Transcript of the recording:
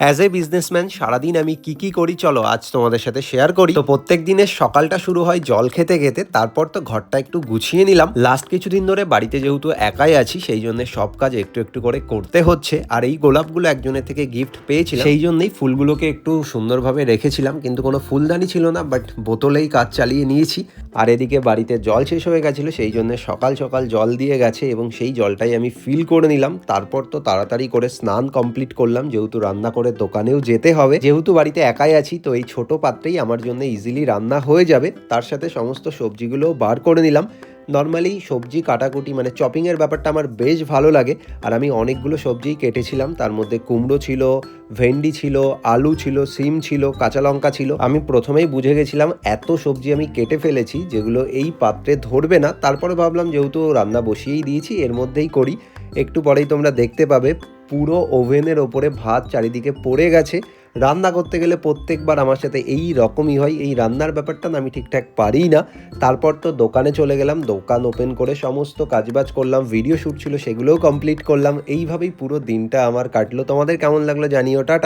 As a businessman সারাদিন আমি কি করি চলো আজ তোমাদের সাথে শেয়ার করি। তো প্রত্যেক দিনের সকালটা শুরু হয় জল খেতে খেতে, তারপর তো ঘরটা একটু গুছিয়ে নিলাম। লাস্ট কিছুদিন ধরে বাড়িতে যেহেতু একাই আছি সেই জন্য সব কাজ একটু একটু করে করতে হচ্ছে। আর এই গোলাপগুলো একজনের থেকে গিফট পেয়েছিলাম, সেই জন্যই ফুলগুলোকে একটু সুন্দরভাবে রেখেছিলাম, কিন্তু কোনো ফুলদানি ছিল না, বাট বোতলেই কাজ চালিয়ে নিয়েছি। আর এদিকে বাড়িতে জল শেষ হয়ে গেছিলো, সেই জন্য সকাল সকাল জল দিয়ে গেছে এবং সেই জলটাই আমি ফিল করে নিলাম। তারপর তো তাড়াতাড়ি করে স্নান কমপ্লিট করলাম, যেহেতু রান্না করে দোকানেও যেতে হবে। যেহেতু বাড়িতে একাই আছি তো এই ছোট পাত্রেই আমার জন্য ইজিলি রান্না হয়ে যাবে। তার সাথে সমস্ত সবজিগুলো বার করে নিলাম। নর্মালি সবজি কাটাকুটি মানে চপিংয়ের ব্যাপারটা আমার বেশ ভালো লাগে। আর আমি অনেকগুলো সবজিই কেটেছিলাম, তার মধ্যে কুমড়ো ছিল, ভেন্ডি ছিল, আলু ছিল, সিম ছিল, কাঁচা লঙ্কা ছিল। আমি প্রথমেই বুঝে গেছিলাম এত সবজি আমি কেটে ফেলেছি যেগুলো এই পাত্রে ধরবে না। তারপরে ভাবলাম যেহেতু রান্না বসিয়েই দিয়েছি এর মধ্যেই করি। একটু পরেই তোমরা দেখতে পাবে পুরো ওভেনের ওপরে ভাত চারিদিকে পড়ে গেছে। রান্না করতে গেলে প্রত্যেকবার আমার সাথে এই রকমই হয়, এই রান্নার ব্যাপারটা না আমি ঠিকঠাক পারি না। তারপর তো দোকানে চলে গেলাম, দোকান ওপেন করে সমস্ত কাজবাজ করলাম, ভিডিও শ্যুট ছিল সেগুলোও কমপ্লিট করলাম। এইভাবেই পুরো দিনটা আমার কাটলো। তোমাদের কেমন লাগলো জানিও। টাটা।